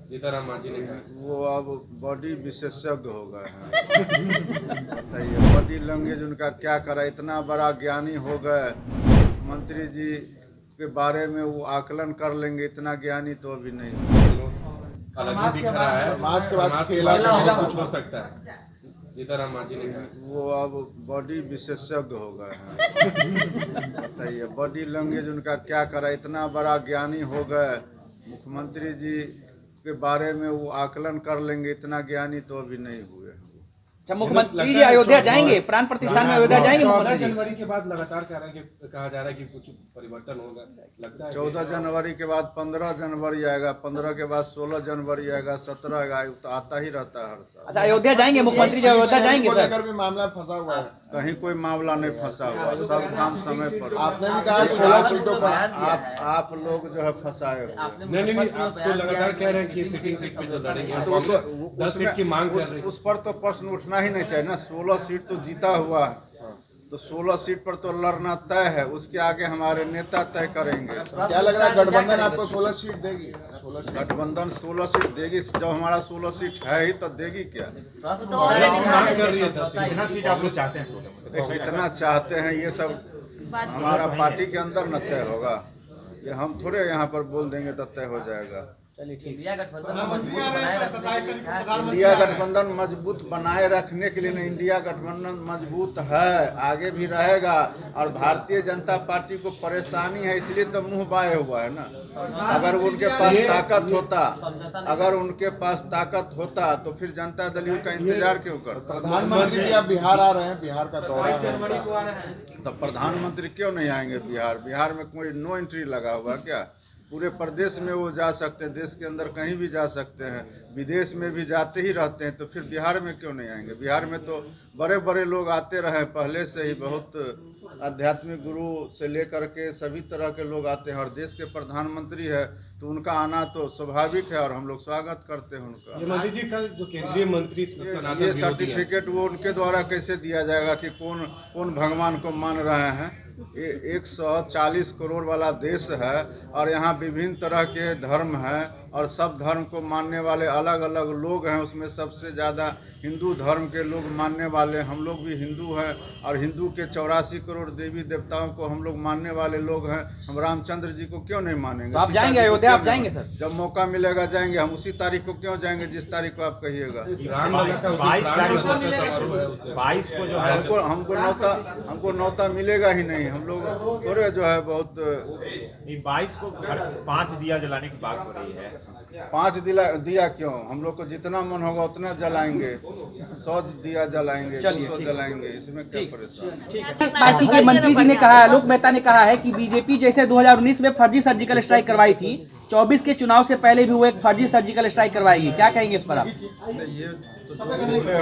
सीताराम मांझी ने कहा। वो अब बॉडी विशेषज्ञ हो गए हैं। बताइए बॉडी लैंग्वेज उनका क्या करा, इतना बड़ा ज्ञानी हो गए, मंत्री जी के बारे में वो आकलन कर लेंगे, इतना ज्ञानी तो अभी नहीं। अलग ही दिख रहा है, समाज के बाद कुछ हो सकता है, सीताराम मांझी ने कहा। वो अब बॉडी विशेषज्ञ हो गए हैं। बताइए बॉडी लैंग्वेज उनका क्या करा, इतना बड़ा ज्ञानी हो गए, मुख्यमंत्री जी के बारे में वो आकलन कर लेंगे, इतना ज्ञानी तो अभी नहीं हुए। अच्छा, मुख्यमंत्री जी अयोध्या जाएंगे, प्राण प्रतिष्ठान में अयोध्या जाएंगे 14 जनवरी के बाद लगातार कहा जा रहा है कि कुछ परिवर्तन होगा, लगता है 14 जनवरी के बाद 15 जनवरी आएगा, 15 के बाद 16 जनवरी आएगा, 17 आएगा, तो आता ही रहता है हर साल। अच्छा, अयोध्या जाएंगे मुख्यमंत्री जी, अयोध्या जाएंगे सर? लेकर भी मामला फंसा हुआ है। कहीं कोई मामला नहीं फंसा हुआ, सब काम समय पर। आपने भी कहा 16 सीटों पर आप लोग जो है फंसाए हुए। नहीं, आप तो लगातार कह रहे हैं कि सिटिंग सीट पे जो लड़ेंगे, तो 10 सीट की मांग कर रहे हैं। उस पर तो प्रश्न उठना ही नहीं चाहिए ना। 16 सीट तो जीता हुआ है, तो 16 सीट पर तो लड़ना तय है, उसके आगे हमारे नेता तय करेंगे। क्या लग रहा है गठबंधन आपको 16 सीट देगी? गठबंधन 16 सीट देगी, जब हमारा 16 सीट है ही तो देगी क्या? मांग कर रही है 10 सीट। कितना सीट आप लोग चाहते हैं? कितना चाहते हैं ये सब हमारा पार्टी के अंदर न तय होगा, ये हम थोड़े यहाँ पर बोल देंगे तो तय हो जाएगा। इंडिया गठबंधन मजबूत बनाए रखने के लिए क्या? इंडिया गठबंधन मजबूत बनाए रखने के लिए नहीं, इंडिया गठबंधन मजबूत है, आगे भी रहेगा, और भारतीय जनता पार्टी को परेशानी है इसलिए तो मुंह बाए हुआ है ना। अगर उनके पास ताकत होता तो फिर जनता दल का इंतजार क्यों करता? प्रधानमंत्री जी आप बिहार आ रहे हैं, बिहार का दौरा है। तो प्रधानमंत्री क्यों नहीं आएंगे बिहार? बिहार में कोई नो एंट्री लगा हुआ क्या? पूरे प्रदेश में वो जा सकते हैं, देश के अंदर कहीं भी जा सकते हैं, विदेश में भी जाते ही रहते हैं, तो फिर बिहार में क्यों नहीं आएंगे? बिहार में तो बड़े बड़े लोग आते रहे पहले से ही, बहुत आध्यात्मिक गुरु से लेकर के सभी तरह के लोग आते हैं, और देश के प्रधानमंत्री है तो उनका आना तो स्वाभाविक है और हम लोग स्वागत करते हैं उनका। ये मंत्री जी कल जो केंद्रीय मंत्री ये सर्टिफिकेट वो उनके द्वारा कैसे दिया जाएगा कि कौन भगवान को मान रहे हैं? ये 140 करोड़ वाला देश है और यहाँ विभिन्न तरह के धर्म हैं और सब धर्म को मानने वाले अलग अलग लोग हैं। उसमें सबसे ज़्यादा हिंदू धर्म के लोग मानने वाले, हम लोग भी हिंदू हैं, और हिंदू के 84 करोड़ देवी देवताओं को हम लोग मानने वाले लोग हैं। हम रामचंद्र जी को क्यों नहीं मानेंगे? तो आप जाएंगे अयोध्या? आप जाएंगे सर? जब मौका मिलेगा जाएंगे। हम उसी तारीख को क्यों जाएंगे जिस तारीख को आप कहिएगा? 22 तारीख को 22 को जो है हमको नौता मिलेगा ही नहीं। हम लोग थोड़े जो है बहुत 22 को 5 दिया जलाने की बात हो रही है। 5 दिया क्यों? हम लोग को जितना मन होगा उतना जलाएंगे, 100 दिया जलाएंगे, 200 जलाएंगे, इसमें क्या परेशानी? पार्टी के मंत्री जी ने कहा, आलोक मेहता ने कहा है कि बीजेपी जैसे 2019 में फर्जी सर्जिकल स्ट्राइक करवाई थी, 24 के चुनाव से पहले भी वो एक फर्जी सर्जिकल स्ट्राइक करवाएगी। क्या कहेंगे इस पर आप? ये तो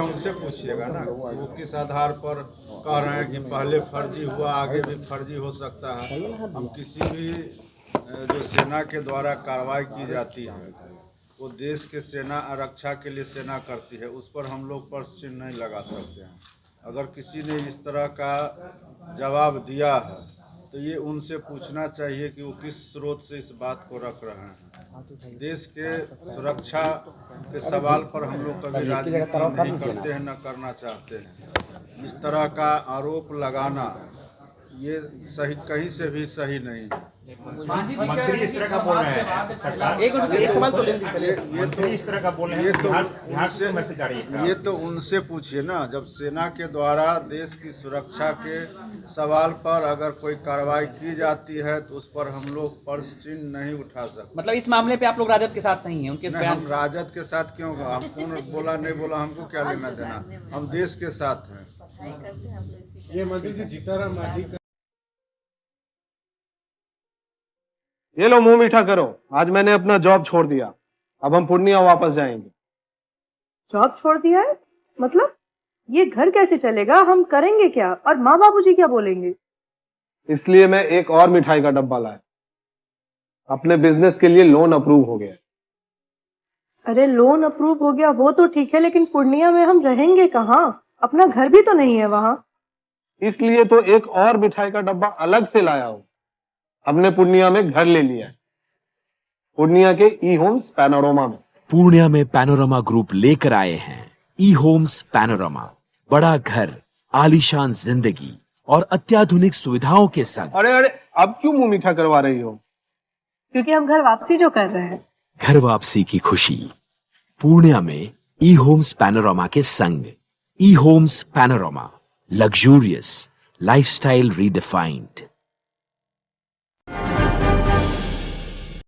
उनसे पूछिएगा ना, वो किस आधार पर कह रहे हैं कि पहले फर्जी हुआ, आगे भी फर्जी हो सकता है। हम किसी भी जो सेना के द्वारा कार्रवाई की जाती है, वो देश के सेना रक्षा के लिए सेना करती है, उस पर हम लोग प्रश्न चिन्ह नहीं लगा सकते हैं। अगर किसी ने इस तरह का जवाब दिया है तो ये उनसे पूछना चाहिए कि वो किस स्रोत से इस बात को रख रहे हैं। देश के सुरक्षा के सवाल पर हम लोग कभी राजनीति नहीं करते हैं, न करना चाहते हैं। इस तरह का आरोप लगाना ये सही, कहीं से भी सही नहीं है। मंत्री इस तरह का बोल रहे हैं, सरकार एक सवाल तो मंत्री इस तरह का बोल रहे हैं, बिहार से मैसेज आ रही है। ये तो उनसे पूछिए ना। जब सेना के द्वारा देश की सुरक्षा के सवाल पर अगर कोई कार्रवाई की जाती है तो उस पर हम लोग प्रश्न चिन्ह नहीं उठा सकते। मतलब इस मामले पे आप लोग राजद के साथ नहीं है उनके नहीं, हम राजद के साथ क्यों? हम कौन बोला नहीं बोला, हमको क्या लेना देना? हम देश के साथ हैं। ये मंत्री जी सीताराम मांझी का ये लो मुंह मीठा करो, आज मैंने अपना जॉब छोड़ दिया, अब हम पूर्णिया वापस जाएंगे। जॉब छोड़ दिया है? मतलब ये घर कैसे चलेगा? हम करेंगे क्या? और माँ बाबूजी क्या बोलेंगे? इसलिए मैं एक और मिठाई का डब्बा लाया। अपने बिजनेस के लिए लोन अप्रूव हो गया। अरे लोन अप्रूव हो गया वो तो ठीक है, लेकिन पूर्णिया में हम रहेंगे कहाँ? अपना घर भी तो नहीं है वहाँ। इसलिए तो एक और मिठाई का डब्बा अलग से लाया हूं। हमने पूर्णिया में घर ले लिया है, पूर्णिया के ई होम्स पैनोरमा में। पूर्णिया में पैनोरमा ग्रुप लेकर आए हैं ई होम्स पैनोरमा। बड़ा घर, आलीशान जिंदगी और अत्याधुनिक सुविधाओं के संग। अरे अरे, अब क्यों मुंह मीठा करवा रही हो? क्योंकि हम घर वापसी जो कर रहे हैं। घर वापसी की खुशी पूर्णिया में ई होम्स पैनोरमा के संग। ई Homes Panorama, luxurious lifestyle redefined.